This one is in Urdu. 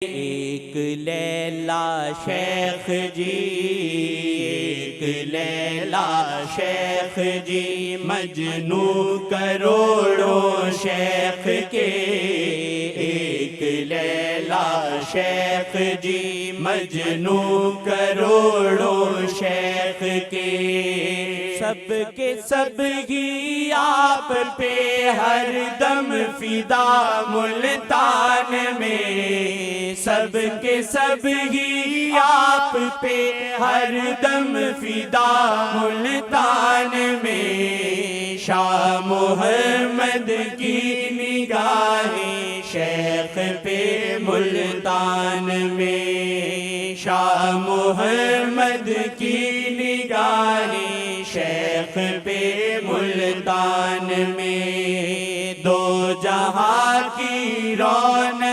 ایک لیلا شیخ جی، ایک لیلا شیخ جی، مجنوں کروڑوں شیخ کے۔ ایک لیلا شیخ جی، مجنوں کروڑوں شیخ کے۔ سب کے سب ہی آپ پہ ہر دم فدا ملتان میں، سب کے سب ہی آپ پہ ہر دم فدا ملتان میں۔ شاہ محمد کی نگاہیں شیخ پہ ملتان میں، شاہ محمد کی نگاہیں شیخ پہ ملتان میں۔ دو جہاں کی رونق